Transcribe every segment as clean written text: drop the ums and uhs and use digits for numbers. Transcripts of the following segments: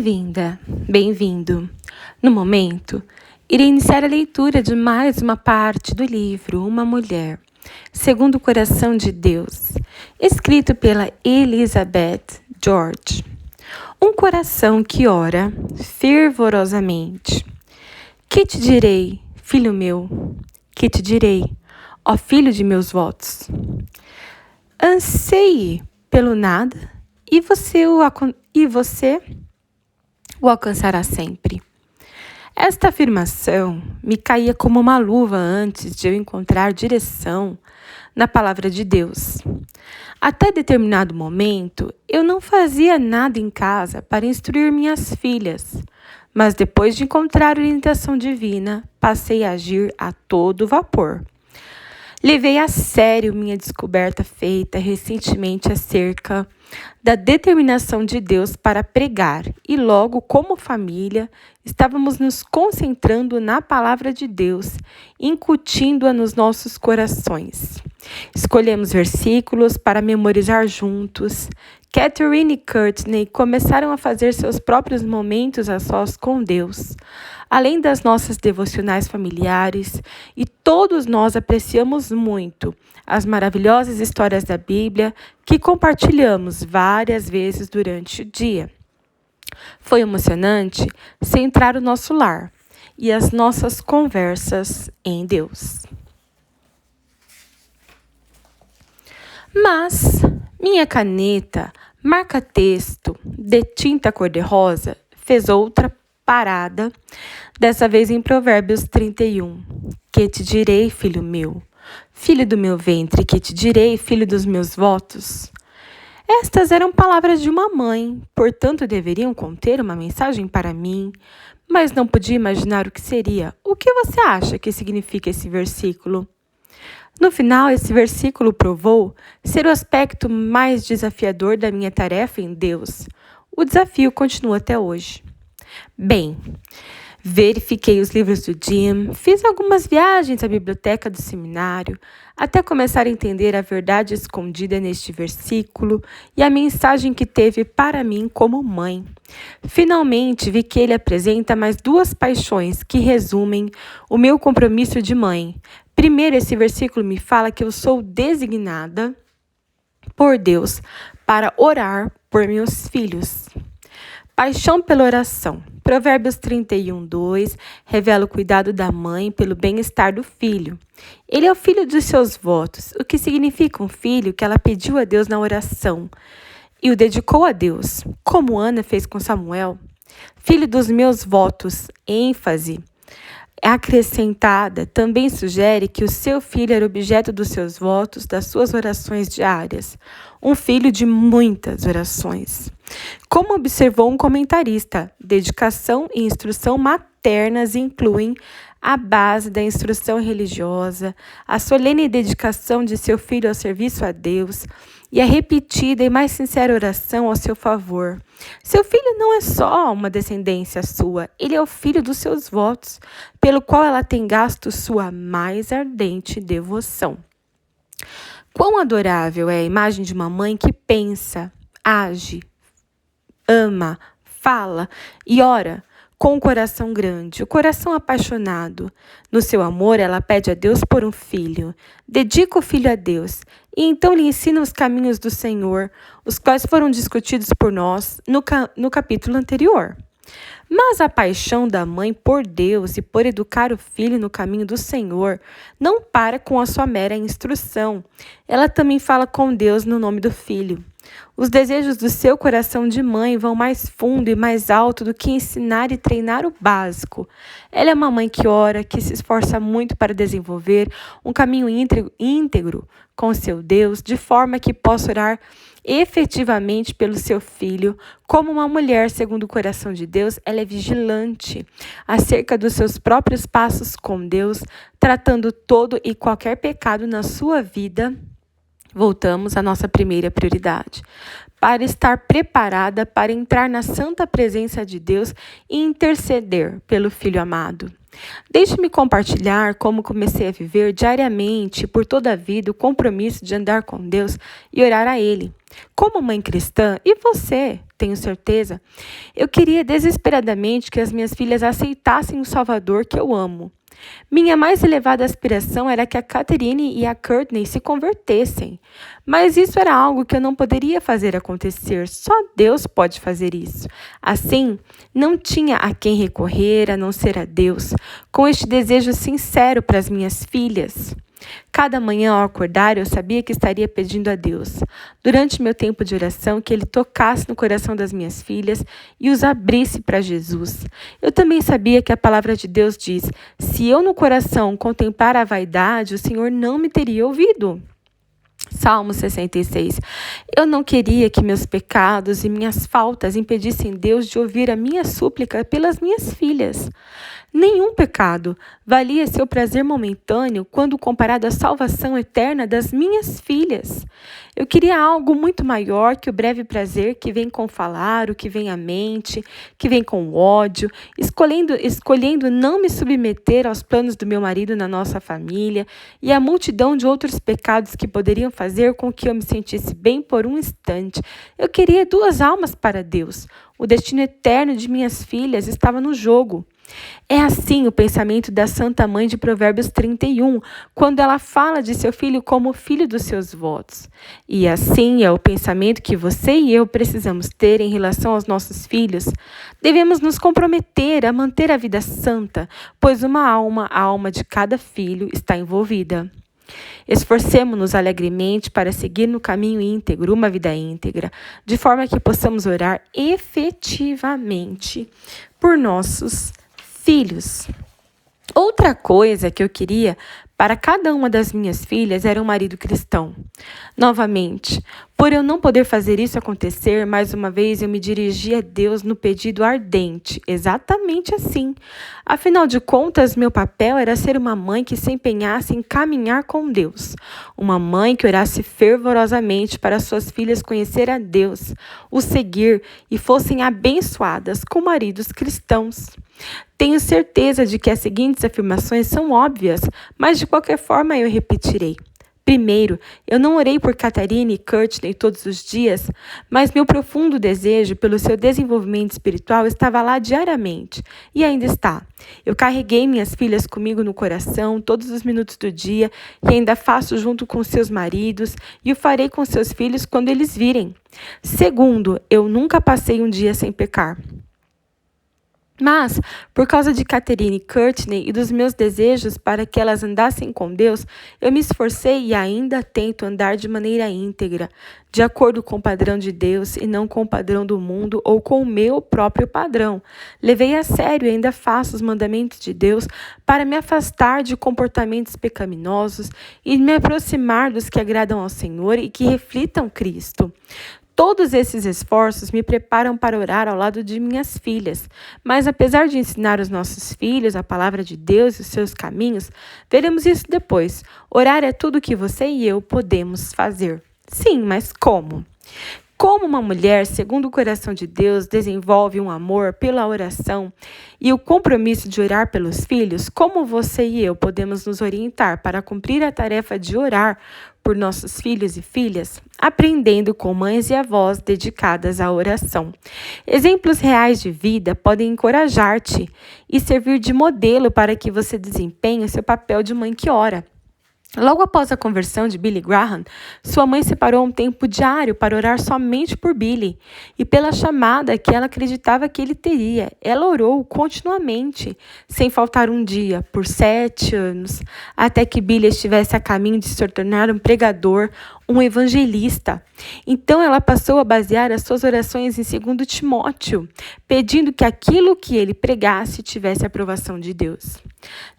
Bem-vinda, bem-vindo. No momento, irei iniciar a leitura de mais uma parte do livro Uma Mulher, segundo o Coração de Deus, escrito pela Elizabeth George. Um coração que ora fervorosamente. Que te direi, filho meu? Que te direi, ó filho de meus votos? Anseie pelo nada e você o alcançará sempre. Esta afirmação me caía como uma luva antes de eu encontrar direção na palavra de Deus. Até determinado momento, eu não fazia nada em casa para instruir minhas filhas, mas depois de encontrar a orientação divina, passei a agir a todo vapor. Levei a sério minha descoberta feita recentemente acerca da determinação de Deus para pregar e logo, como família, estávamos nos concentrando na palavra de Deus, incutindo-a nos nossos corações. Escolhemos versículos para memorizar juntos. Catherine e Courtney começaram a fazer seus próprios momentos a sós com Deus, além das nossas devocionais familiares, e todos nós apreciamos muito as maravilhosas histórias da Bíblia que compartilhamos várias vezes durante o dia. Foi emocionante centrar o nosso lar e as nossas conversas em Deus. Mas minha caneta marca-texto de tinta cor-de-rosa fez outra parada, dessa vez em Provérbios 31. Que te direi, filho meu? Filho do meu ventre, que te direi, filho dos meus votos? Estas eram palavras de uma mãe, portanto deveriam conter uma mensagem para mim, mas não podia imaginar o que seria. O que você acha que significa esse versículo? No final, esse versículo provou ser o aspecto mais desafiador da minha tarefa em Deus. O desafio continua até hoje. Bem, verifiquei os livros do Jim, fiz algumas viagens à biblioteca do seminário, até começar a entender a verdade escondida neste versículo e a mensagem que teve para mim como mãe. Finalmente, vi que ele apresenta mais duas paixões que resumem o meu compromisso de mãe. Primeiro, esse versículo me fala que eu sou designada por Deus para orar por meus filhos. Paixão pela oração. Provérbios 31, 2 revela o cuidado da mãe pelo bem-estar do filho. Ele é o filho dos seus votos, o que significa um filho que ela pediu a Deus na oração e o dedicou a Deus, como Ana fez com Samuel. Filho dos meus votos, ênfase acrescentada também sugere que o seu filho era objeto dos seus votos, das suas orações diárias. Um filho de muitas orações. Como observou um comentarista, dedicação e instrução maternas incluem a base da instrução religiosa, a solene dedicação de seu filho ao serviço a Deus e a repetida e mais sincera oração ao seu favor. Seu filho não é só uma descendência sua, ele é o filho dos seus votos, pelo qual ela tem gasto sua mais ardente devoção. Quão adorável é a imagem de uma mãe que pensa, age, ama, fala e ora com o coração grande, o coração apaixonado. No seu amor, ela pede a Deus por um filho, dedica o filho a Deus e então lhe ensina os caminhos do Senhor, os quais foram discutidos por nós no capítulo anterior. Mas a paixão da mãe por Deus e por educar o filho no caminho do Senhor não para com a sua mera instrução. Ela também fala com Deus no nome do filho. Os desejos do seu coração de mãe vão mais fundo e mais alto do que ensinar e treinar o básico. Ela é uma mãe que ora, que se esforça muito para desenvolver um caminho íntegro com seu Deus, de forma que possa orar efetivamente pelo seu filho. Como uma mulher segundo o coração de Deus, ela é vigilante acerca dos seus próprios passos com Deus, tratando todo e qualquer pecado na sua vida. Voltamos à nossa primeira prioridade, para estar preparada para entrar na santa presença de Deus e interceder pelo Filho amado. Deixe-me compartilhar como comecei a viver diariamente, por toda a vida, o compromisso de andar com Deus e orar a Ele. Como mãe cristã, e você, tenho certeza, eu queria desesperadamente que as minhas filhas aceitassem o Salvador que eu amo. Minha mais elevada aspiração era que a Catherine e a Courtney se convertessem. Mas isso era algo que eu não poderia fazer acontecer. Só Deus pode fazer isso. Assim, não tinha a quem recorrer a não ser a Deus, com este desejo sincero para as minhas filhas. Cada manhã ao acordar, eu sabia que estaria pedindo a Deus, durante meu tempo de oração, que Ele tocasse no coração das minhas filhas e os abrisse para Jesus. Eu também sabia que a palavra de Deus diz: se eu no coração contemplar a vaidade, o Senhor não me teria ouvido. Salmo 66. Eu não queria que meus pecados e minhas faltas impedissem Deus de ouvir a minha súplica pelas minhas filhas. Nenhum pecado valia seu prazer momentâneo quando comparado à salvação eterna das minhas filhas. Eu queria algo muito maior que o breve prazer que vem com falar, o que vem à mente, que vem com o ódio, escolhendo não me submeter aos planos do meu marido na nossa família e à multidão de outros pecados que poderiam fazer com que eu me sentisse bem por um instante. Eu queria 2 almas para Deus. O destino eterno de minhas filhas estava no jogo. É assim o pensamento da Santa Mãe de Provérbios 31, quando ela fala de seu filho como filho dos seus votos. E assim é o pensamento que você e eu precisamos ter em relação aos nossos filhos. Devemos nos comprometer a manter a vida santa, pois a alma de cada filho está envolvida. Esforcemo-nos alegremente para seguir no caminho íntegro, uma vida íntegra, de forma que possamos orar efetivamente por nossos filhos. Outra coisa que eu queria para cada uma das minhas filhas era um marido cristão. Novamente, por eu não poder fazer isso acontecer, mais uma vez eu me dirigi a Deus no pedido ardente, exatamente assim. Afinal de contas, meu papel era ser uma mãe que se empenhasse em caminhar com Deus. Uma mãe que orasse fervorosamente para suas filhas conhecer a Deus, o seguir e fossem abençoadas com maridos cristãos. Tenho certeza de que as seguintes afirmações são óbvias, mas de qualquer forma eu repetirei. Primeiro, eu não orei por Catherine e Courtney todos os dias, mas meu profundo desejo pelo seu desenvolvimento espiritual estava lá diariamente, e ainda está. Eu carreguei minhas filhas comigo no coração todos os minutos do dia, e ainda faço junto com seus maridos, e o farei com seus filhos quando eles virem. Segundo, eu nunca passei um dia sem pecar. Mas, por causa de Catherine e Courtney e dos meus desejos para que elas andassem com Deus, eu me esforcei e ainda tento andar de maneira íntegra, de acordo com o padrão de Deus e não com o padrão do mundo ou com o meu próprio padrão. Levei a sério e ainda faço os mandamentos de Deus para me afastar de comportamentos pecaminosos e me aproximar dos que agradam ao Senhor e que reflitam Cristo. Todos esses esforços me preparam para orar ao lado de minhas filhas, mas apesar de ensinar os nossos filhos a palavra de Deus e os seus caminhos, veremos isso depois. Orar é tudo o que você e eu podemos fazer. Sim, mas como? Como uma mulher, segundo o coração de Deus, desenvolve um amor pela oração e o compromisso de orar pelos filhos, como você e eu podemos nos orientar para cumprir a tarefa de orar por nossos filhos e filhas, aprendendo com mães e avós dedicadas à oração. Exemplos reais de vida podem encorajar-te e servir de modelo para que você desempenhe o seu papel de mãe que ora. Logo após a conversão de Billy Graham, sua mãe separou um tempo diário para orar somente por Billy e pela chamada que ela acreditava que ele teria. Ela orou continuamente, sem faltar um dia, por 7 anos, até que Billy estivesse a caminho de se tornar um pregador, um evangelista. Então ela passou a basear as suas orações em 2 Timóteo, pedindo que aquilo que ele pregasse tivesse a aprovação de Deus.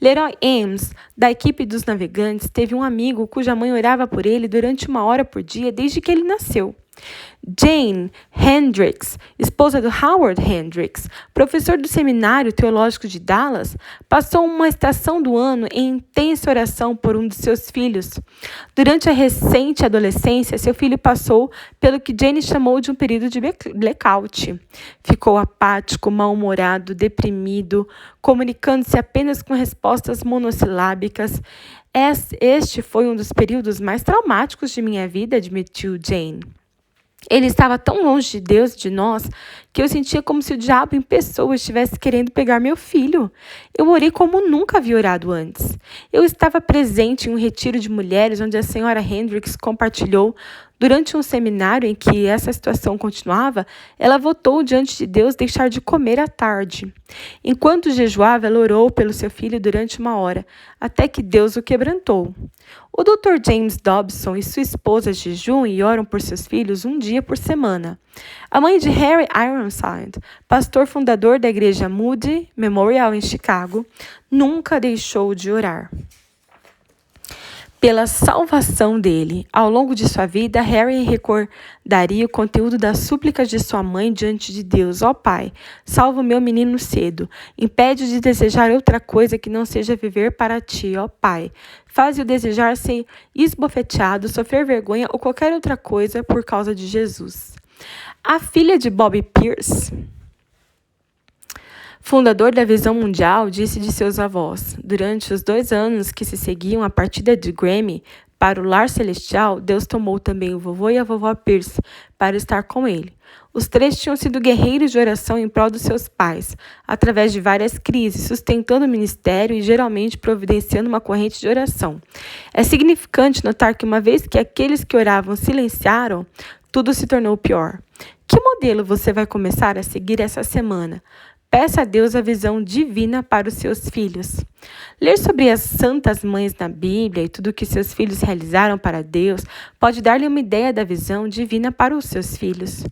Leroy Ames, da equipe dos navegantes, teve um amigo cuja mãe orava por ele durante 1 hora por dia desde que ele nasceu. Jane Hendricks, esposa do Howard Hendricks, professor do Seminário Teológico de Dallas, passou uma estação do ano em intensa oração por um de seus filhos. Durante a recente adolescência, seu filho passou pelo que Jane chamou de um período de blackout. Ficou apático, mal-humorado, deprimido, comunicando-se apenas com respostas monossilábicas. Este foi um dos períodos mais traumáticos de minha vida, admitiu Jane. Ele estava tão longe de Deus e de nós que eu sentia como se o diabo em pessoa estivesse querendo pegar meu filho. Eu orei como nunca havia orado antes. Eu estava presente em um retiro de mulheres onde a senhora Hendricks compartilhou. Durante um seminário em que essa situação continuava, ela votou diante de Deus deixar de comer à tarde. Enquanto jejuava, ela orou pelo seu filho durante 1 hora, até que Deus o quebrantou. O Dr. James Dobson e sua esposa jejuam e oram por seus filhos um dia por semana. A mãe de Harry Ironside, pastor fundador da igreja Moody Memorial em Chicago, nunca deixou de orar pela salvação dele. Ao longo de sua vida, Harry recordaria o conteúdo das súplicas de sua mãe diante de Deus. Ó Pai, salva o meu menino cedo. Impede de desejar outra coisa que não seja viver para ti, ó Pai. Faz-o desejar ser esbofeteado, sofrer vergonha ou qualquer outra coisa por causa de Jesus. A filha de Bob Pierce, fundador da Visão Mundial, disse de seus avós: durante os 2 anos que se seguiam a partida de Grammy para o lar celestial, Deus tomou também o vovô e a vovó Pierce para estar com ele. Os 3 tinham sido guerreiros de oração em prol dos seus pais, através de várias crises, sustentando o ministério e geralmente providenciando uma corrente de oração. É significante notar que uma vez que aqueles que oravam silenciaram, tudo se tornou pior. Que modelo você vai começar a seguir essa semana? Peça a Deus a visão divina para os seus filhos. Ler sobre as santas mães na Bíblia e tudo o que seus filhos realizaram para Deus pode dar-lhe uma ideia da visão divina para os seus filhos.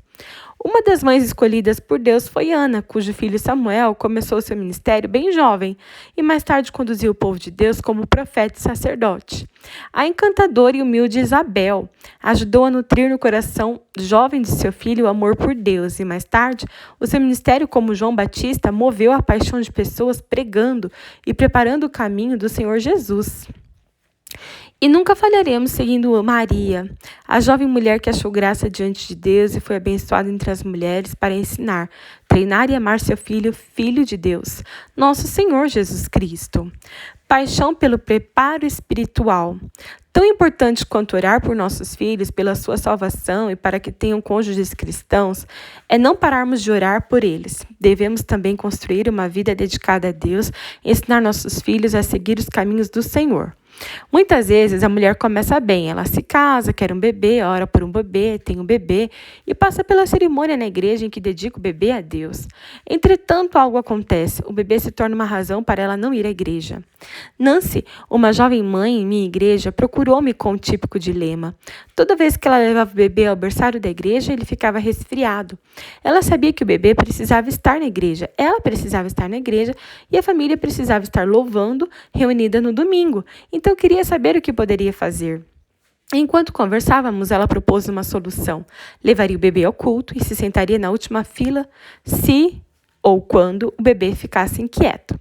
Uma das mães escolhidas por Deus foi Ana, cujo filho Samuel começou seu ministério bem jovem e mais tarde conduziu o povo de Deus como profeta e sacerdote. A encantadora e humilde Isabel ajudou a nutrir no coração jovem de seu filho o amor por Deus e mais tarde o seu ministério como João Batista moveu a paixão de pessoas pregando e preparando o caminho do Senhor Jesus. E nunca falharemos seguindo Maria, a jovem mulher que achou graça diante de Deus e foi abençoada entre as mulheres para ensinar, treinar e amar seu filho, filho de Deus, nosso Senhor Jesus Cristo. Paixão pelo preparo espiritual. Tão importante quanto orar por nossos filhos, pela sua salvação e para que tenham cônjuges cristãos, é não pararmos de orar por eles. Devemos também construir uma vida dedicada a Deus e ensinar nossos filhos a seguir os caminhos do Senhor. Muitas vezes a mulher começa bem, ela se casa, quer um bebê, ora por um bebê, tem um bebê e passa pela cerimônia na igreja em que dedica o bebê a Deus. Entretanto, algo acontece, o bebê se torna uma razão para ela não ir à igreja. Nancy, uma jovem mãe em minha igreja, procurou-me com um típico dilema. Toda vez que ela levava o bebê ao berçário da igreja, ele ficava resfriado. Ela sabia que o bebê precisava estar na igreja, ela precisava estar na igreja e a família precisava estar louvando, reunida no domingo. Então, queria saber o que poderia fazer. Enquanto conversávamos, ela propôs uma solução. Levaria o bebê ao culto e se sentaria na última fila se ou quando o bebê ficasse inquieto.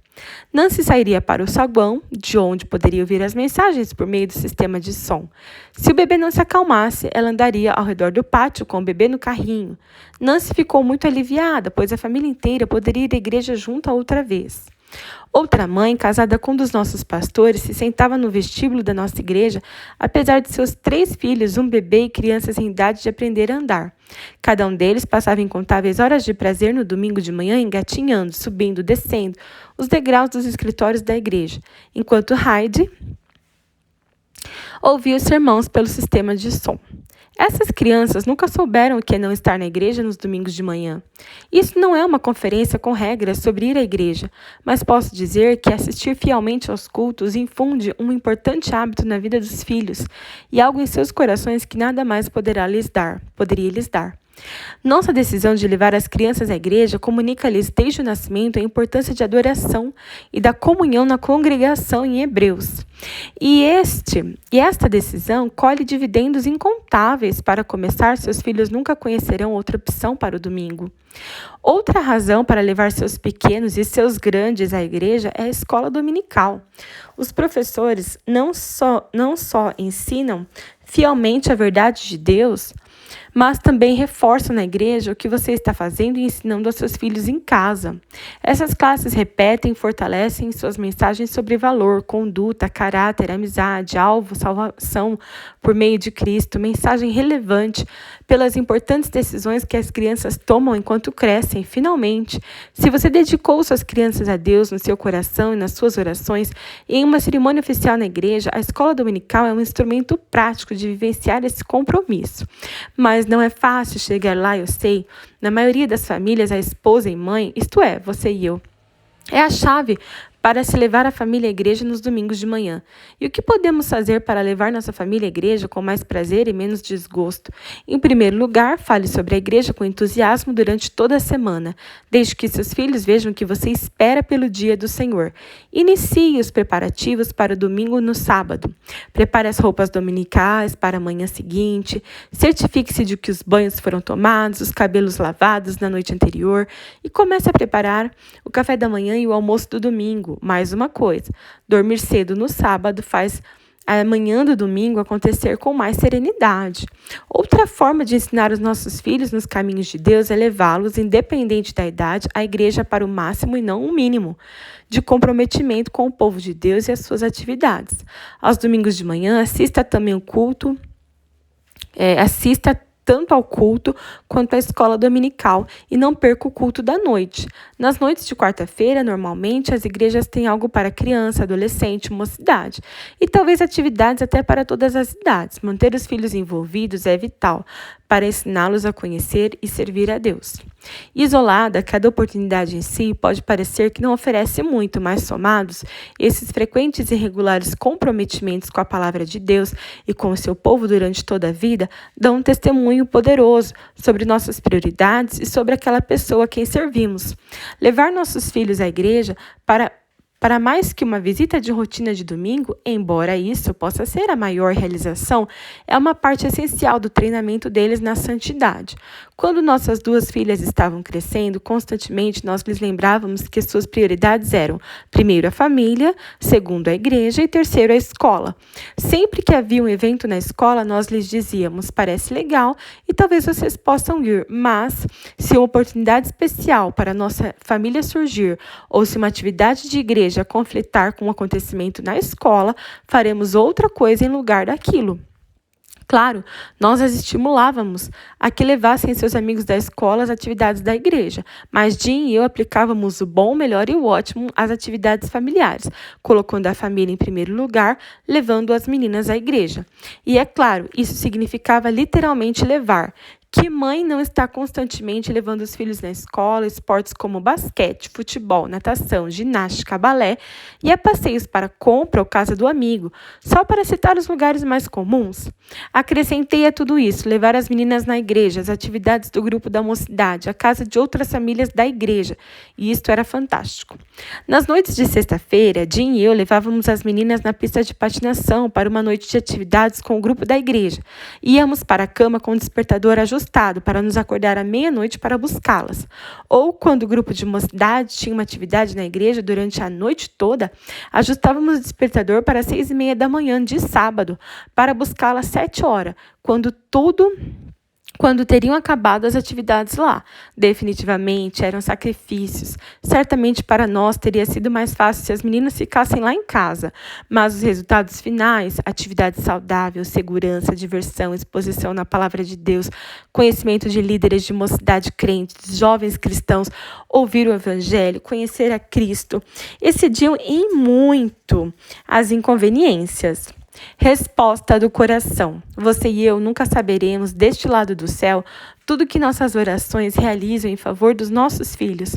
Nancy sairia para o saguão, de onde poderia ouvir as mensagens por meio do sistema de som. Se o bebê não se acalmasse, ela andaria ao redor do pátio com o bebê no carrinho. Nancy ficou muito aliviada, pois a família inteira poderia ir à igreja junto outra vez. Outra mãe, casada com um dos nossos pastores, se sentava no vestíbulo da nossa igreja, apesar de seus 3 filhos, um bebê e crianças em idade de aprender a andar. Cada um deles passava incontáveis horas de prazer no domingo de manhã engatinhando, subindo, descendo os degraus dos escritórios da igreja, enquanto Heidi ouvia os sermões pelo sistema de som. Essas crianças nunca souberam o que é não estar na igreja nos domingos de manhã. Isso não é uma conferência com regras sobre ir à igreja, mas posso dizer que assistir fielmente aos cultos infunde um importante hábito na vida dos filhos e algo em seus corações que nada mais poderia lhes dar. Nossa decisão de levar as crianças à igreja comunica-lhes desde o nascimento a importância de adoração e da comunhão na congregação em Hebreus. E esta decisão colhe dividendos incontáveis. Para começar, seus filhos nunca conhecerão outra opção para o domingo. Outra razão para levar seus pequenos e seus grandes à igreja é a escola dominical. Os professores não só ensinam fielmente a verdade de Deus, mas também reforçam na igreja o que você está fazendo e ensinando aos seus filhos em casa. Essas classes repetem e fortalecem suas mensagens sobre valor, conduta, caráter, amizade, alvo, salvação por meio de Cristo, mensagem relevante pelas importantes decisões que as crianças tomam enquanto crescem. Finalmente, se você dedicou suas crianças a Deus no seu coração e nas suas orações, em uma cerimônia oficial na igreja, a escola dominical é um instrumento prático de vivenciar esse compromisso. Mas não é fácil chegar lá, eu sei. Na maioria das famílias, a esposa e mãe, isto é, você e eu, é a chave para se levar a família à igreja nos domingos de manhã. E o que podemos fazer para levar nossa família à igreja com mais prazer e menos desgosto? Em primeiro lugar, fale sobre a igreja com entusiasmo durante toda a semana, desde que seus filhos vejam que você espera pelo dia do Senhor. Inicie os preparativos para o domingo no sábado. Prepare as roupas dominicais para a manhã seguinte. Certifique-se de que os banhos foram tomados, os cabelos lavados na noite anterior e comece a preparar o café da manhã e o almoço do domingo. Mais uma coisa, dormir cedo no sábado faz a manhã do domingo acontecer com mais serenidade. Outra forma de ensinar os nossos filhos nos caminhos de Deus é levá-los, independente da idade, à igreja para o máximo e não o mínimo de comprometimento com o povo de Deus e as suas atividades. Aos domingos de manhã, assista também o culto, assista tanto ao culto quanto à escola dominical e não perca o culto da noite. Nas noites de quarta-feira, normalmente, as igrejas têm algo para criança, adolescente, mocidade e talvez atividades até para todas as idades. Manter os filhos envolvidos é vital para ensiná-los a conhecer e servir a Deus. Isolada, cada oportunidade em si pode parecer que não oferece muito, mas somados, esses frequentes e regulares comprometimentos com a palavra de Deus e com o seu povo durante toda a vida dão um testemunho poderoso sobre nossas prioridades e sobre aquela pessoa a quem servimos. Levar nossos filhos à igreja para mais que uma visita de rotina de domingo, embora isso possa ser a maior realização, é uma parte essencial do treinamento deles na santidade. Quando nossas duas filhas estavam crescendo, constantemente nós lhes lembrávamos que suas prioridades eram, primeiro, a família, segundo, a igreja e terceiro, a escola. Sempre que havia um evento na escola, nós lhes dizíamos, parece legal e talvez vocês possam ir, mas se uma oportunidade especial para nossa família surgir ou se uma atividade de igreja conflitar com um acontecimento na escola, faremos outra coisa em lugar daquilo. Claro, nós as estimulávamos a que levassem seus amigos da escola às atividades da igreja, mas Jean e eu aplicávamos o bom, o melhor e o ótimo às atividades familiares, colocando a família em primeiro lugar, levando as meninas à igreja. E é claro, isso significava literalmente levar. Que mãe não está constantemente levando os filhos na escola, esportes como basquete, futebol, natação, ginástica, balé e a passeios para compra ou casa do amigo, só para citar os lugares mais comuns? Acrescentei a tudo isso, levar as meninas na igreja, as atividades do grupo da mocidade, a casa de outras famílias da igreja, e isto era fantástico. Nas noites de sexta-feira, Jean e eu levávamos as meninas na pista de patinação para uma noite de atividades com o grupo da igreja. Íamos para a cama com o despertador ajustado para nos acordar à meia-noite para buscá-las. Ou, quando o grupo de mocidade tinha uma atividade na igreja durante a noite toda, ajustávamos o despertador para 6:30 da manhã de sábado, para buscá-las às 7 horas, quando teriam acabado as atividades lá. Definitivamente eram sacrifícios. Certamente para nós teria sido mais fácil se as meninas ficassem lá em casa, mas os resultados finais, atividade saudável, segurança, diversão, exposição na palavra de Deus, conhecimento de líderes de mocidade crentes, jovens cristãos, ouvir o evangelho, conhecer a Cristo, excediam em muito as inconveniências. Resposta do coração. Você e eu nunca saberemos, deste lado do céu, tudo que nossas orações realizam em favor dos nossos filhos.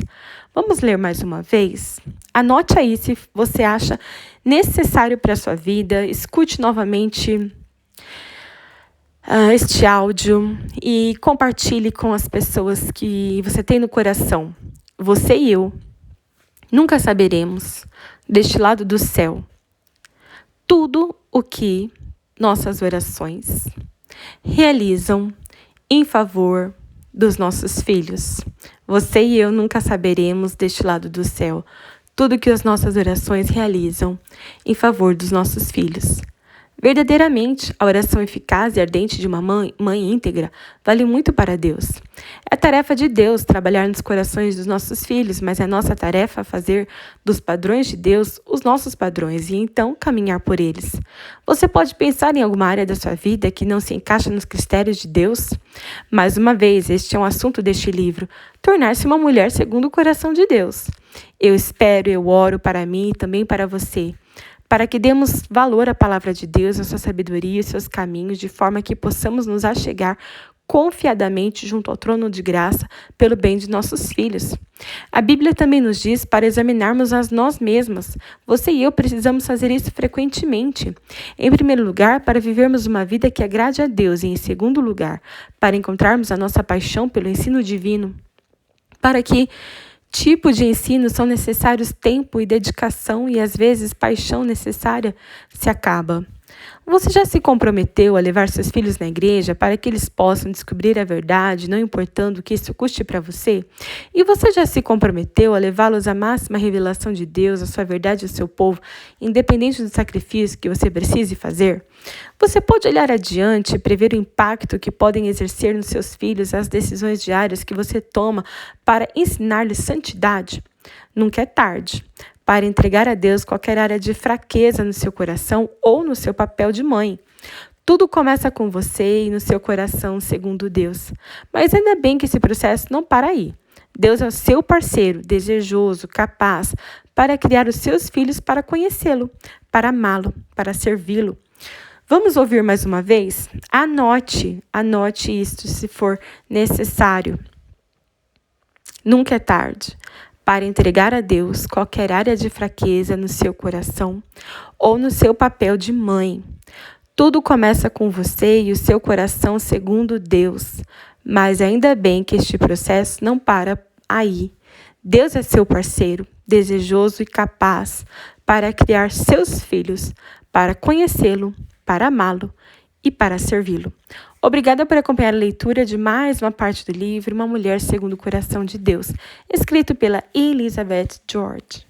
Vamos ler mais uma vez? Anote aí se você acha necessário para a sua vida. Escute novamente este áudio e compartilhe com as pessoas que você tem no coração. Você e eu nunca saberemos, deste lado do céu, tudo o que nossas orações realizam em favor dos nossos filhos. Você e eu nunca saberemos, deste lado do céu, tudo que as nossas orações realizam em favor dos nossos filhos. Verdadeiramente, a oração eficaz e ardente de uma mãe íntegra vale muito para Deus. É tarefa de Deus trabalhar nos corações dos nossos filhos, mas é nossa tarefa fazer dos padrões de Deus os nossos padrões e então caminhar por eles. Você pode pensar em alguma área da sua vida que não se encaixa nos critérios de Deus? Mais uma vez, este é um assunto deste livro: tornar-se uma mulher segundo o coração de Deus. Eu oro para mim e também para você, para que demos valor à palavra de Deus, à sua sabedoria e seus caminhos, de forma que possamos nos achegar confiadamente junto ao trono de graça pelo bem de nossos filhos. A Bíblia também nos diz para examinarmos a nós mesmas. Você e eu precisamos fazer isso frequentemente. Em primeiro lugar, para vivermos uma vida que agrade a Deus, e em segundo lugar, para encontrarmos a nossa paixão pelo ensino divino. Para que tipo de ensino são necessários tempo e dedicação e às vezes paixão necessária se acaba. Você já se comprometeu a levar seus filhos na igreja para que eles possam descobrir a verdade, não importando o que isso custe para você? E você já se comprometeu a levá-los à máxima revelação de Deus, a sua verdade e ao seu povo, independente do sacrifício que você precise fazer? Você pode olhar adiante e prever o impacto que podem exercer nos seus filhos as decisões diárias que você toma para ensinar-lhes santidade? Nunca é tarde para entregar a Deus qualquer área de fraqueza no seu coração ou no seu papel de mãe. Tudo começa com você e no seu coração, segundo Deus. Mas ainda bem que esse processo não para aí. Deus é o seu parceiro, desejoso, capaz para criar os seus filhos para conhecê-lo, para amá-lo, para servi-lo. Vamos ouvir mais uma vez? Anote isto se for necessário. Nunca é tarde para entregar a Deus qualquer área de fraqueza no seu coração ou no seu papel de mãe. Tudo começa com você e o seu coração segundo Deus, mas ainda bem que este processo não para aí. Deus é seu parceiro, desejoso e capaz para criar seus filhos, para conhecê-lo, para amá-lo e para servi-lo. Obrigada por acompanhar a leitura de mais uma parte do livro Uma Mulher Segundo o Coração de Deus, escrito pela Elizabeth George.